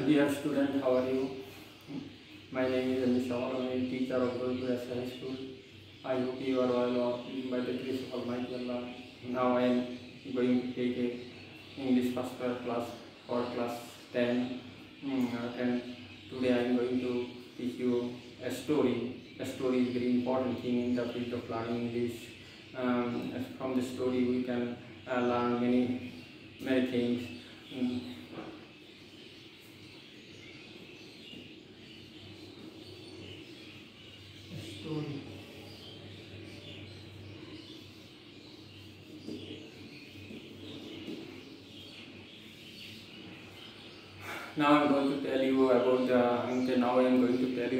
Dear student, how are you? My name is Anishal. I am a teacher of Daudkandi High School. I hope you are all by the grace of Almighty Allah. Now I am going to take a English first class for class 10. And today I am going to teach you a story. A story is a very important thing in the field of learning English. From the story we can learn many things. Story. Now I am going to tell you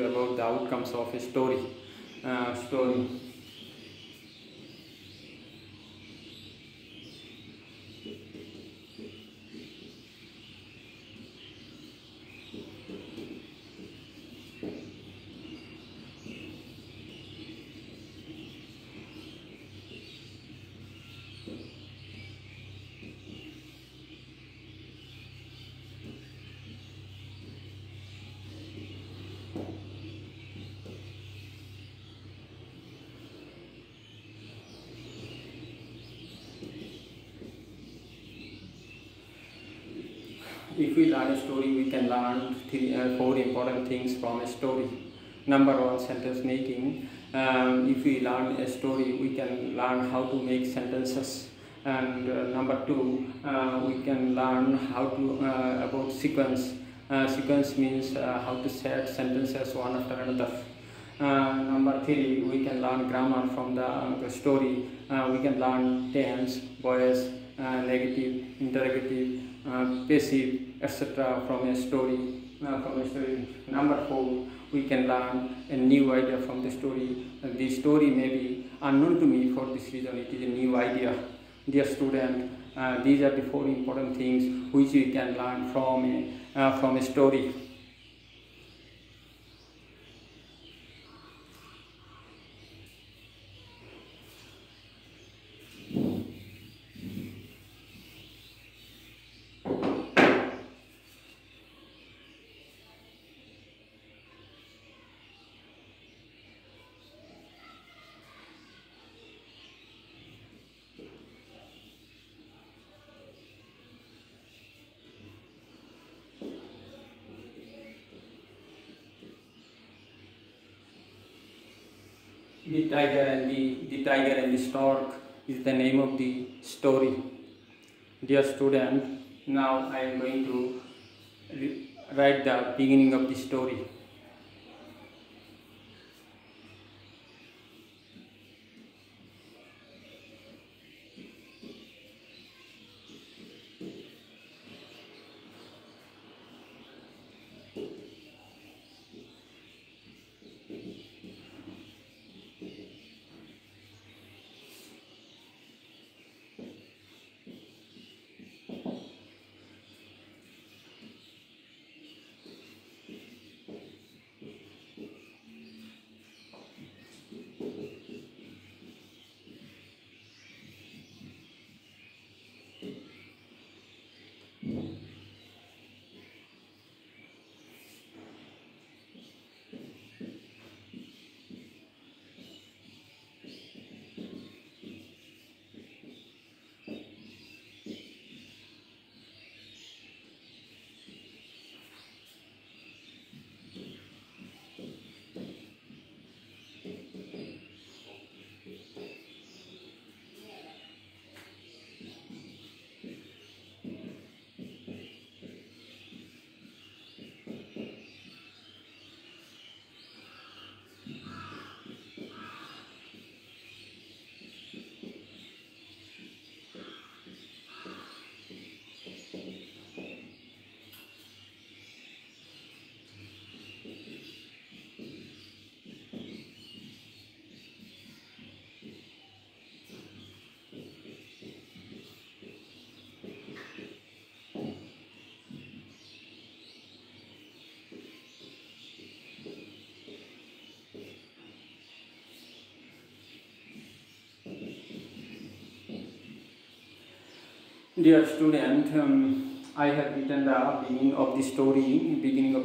about the outcomes of a story. If we learn a story, we can learn four important things from a story. Number one, sentence making. If we learn a story, we can learn how to make sentences. And number two, we can learn how to about sequence. Sequence means how to set sentences one after another. Number three, we can learn grammar from the story. We can learn tense, voice, negative, interrogative, passive, etc. from a story. Number four, we can learn a new idea from the story. The story may be unknown to me. For this reason, it is a new idea. Dear student, these are the four important things which we can learn from a story. The tiger and the stork is the name of the story. Dear student, now I am going to write the beginning of the story. Dear student, I have written the beginning of the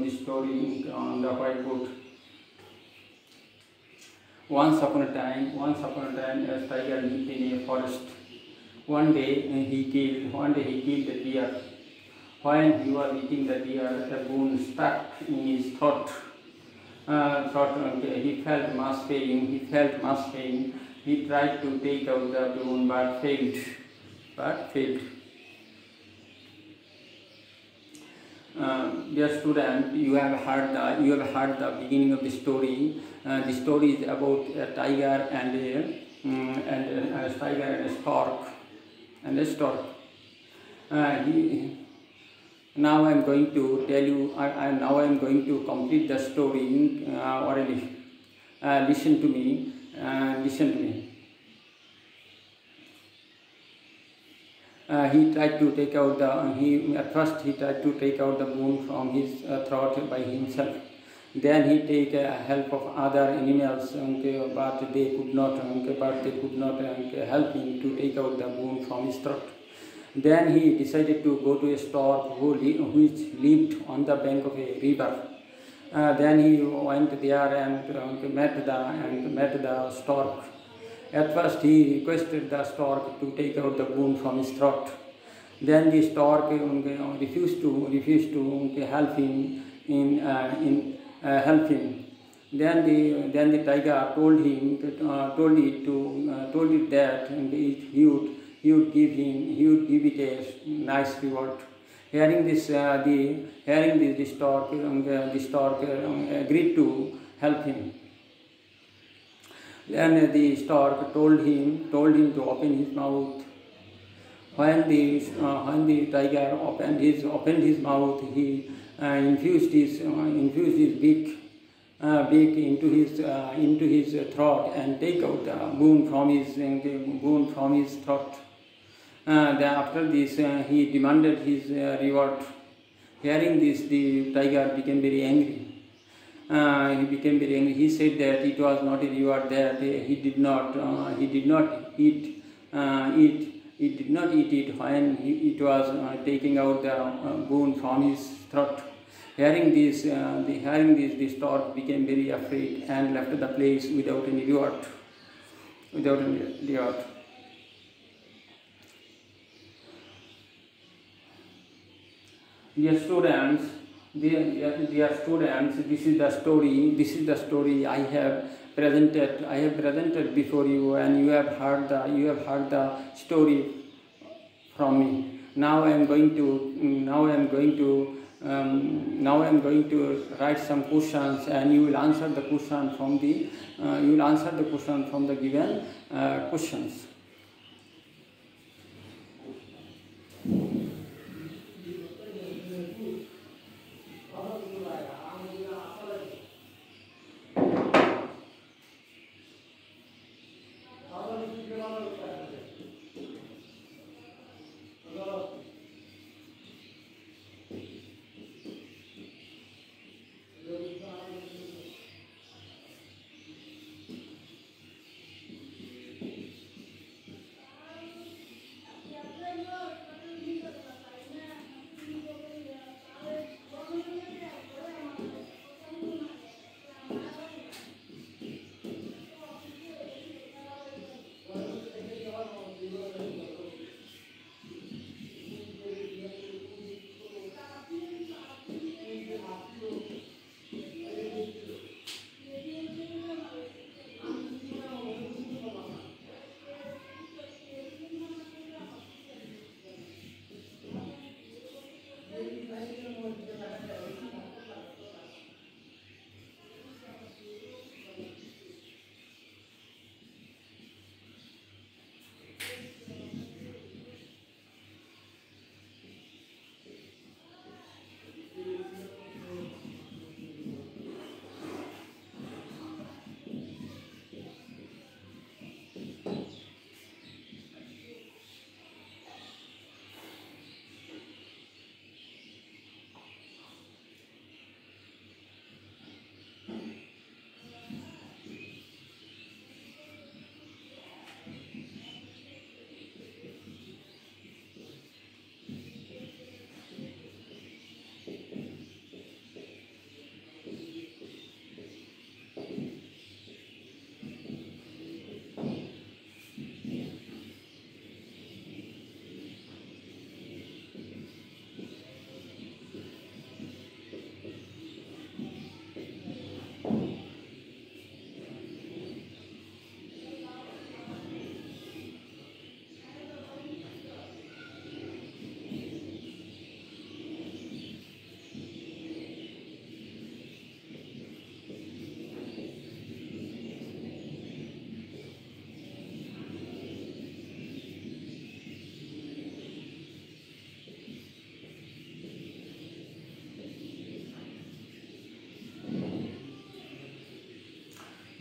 story on the whiteboard. Once upon a time, a tiger lived in a forest. One day he killed a deer. When he was eating the deer, a bone stuck in his throat. He felt much pain. He tried to take out the bone but failed. Dear student, you have heard the beginning of the story. The story is about a tiger and a stork. Now I am going to tell you. Now I am going to complete the story orally. Listen to me. He tried to take out at first he tried to take out the bone from his throat by himself. Then he take help of other animals, but they could not help him to take out the bone from his throat. Then he decided to go to a stork which lived on the bank of a river. Then he went there and met the stork. At first he requested the stork to take out the bone from his throat. Then the stork refused to help him help him. Then the tiger told it that he would give it a nice reward. Hearing this, the stork agreed to help him. Then the stork told him to open his mouth. When the tiger opened his mouth, he infused his beak into his throat and take out the bone from his throat. After this, he demanded his reward. Hearing this, the tiger became very angry. He said that it was not a reward, that he did not eat it when it was taking out the bone from his throat. Hearing this, the stork became very afraid and left the place without any reward. Dear students, this is the story I have presented before you, and you have heard the story from me. Now I am going to write some questions, and you will answer the question from the given questions.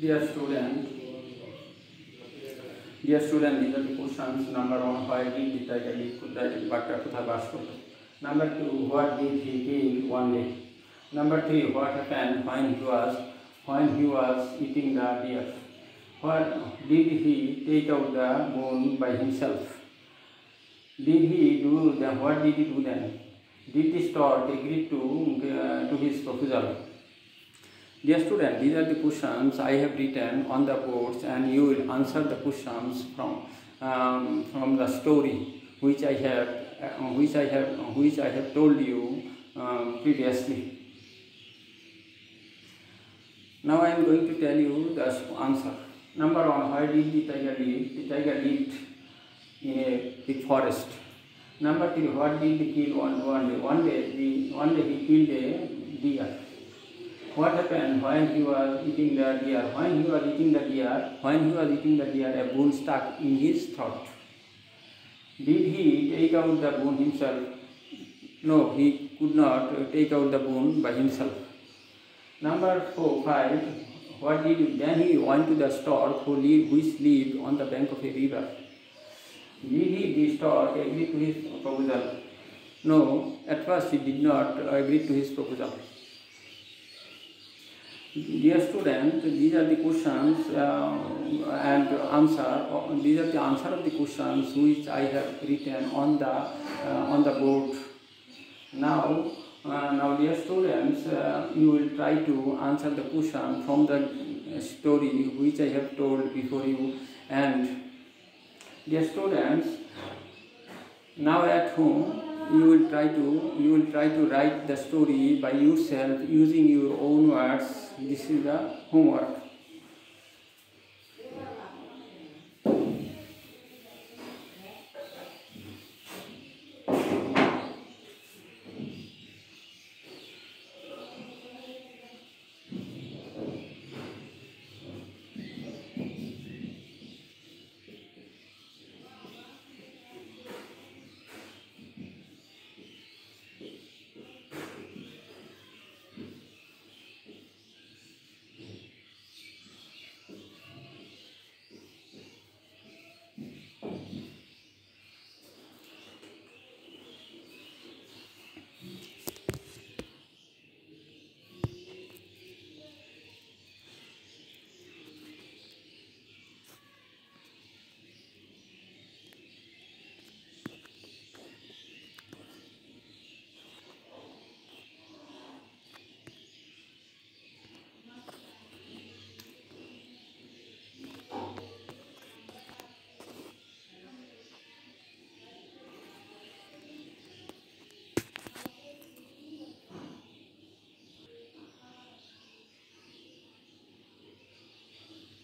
Dear student, these are the questions. Number 1, why did the tiger eat the butter? Number 2, what did he kill one day? Number 3, what happened when he was eating the deer? What did he take out the bone by himself? What did he do then? Did the stork agree to his proposal? Dear student, these are the questions I have written on the boards, and you will answer the questions from the story which I have told you previously. Now I am going to tell you the answer. Number 1, why did the tiger live? The tiger lived in a big forest. Number 3, what did he kill one day? One day he killed a deer. What happened when he was eating the deer? When he was eating the deer, a bone stuck in his throat. Did he take out the bone himself? No, he could not take out the bone by himself. Number 5, what did he? Then he went to the stork which lived on the bank of a river. Did the stork agree to his proposal? No, at first he did not agree to his proposal. Dear students, these are the questions and answer. These are the answer of the questions which I have written on the board. Now, dear students, you will try to answer the question from the story which I have told before you. And dear students, now at home you will try to write the story by yourself using your own words. This is the homework.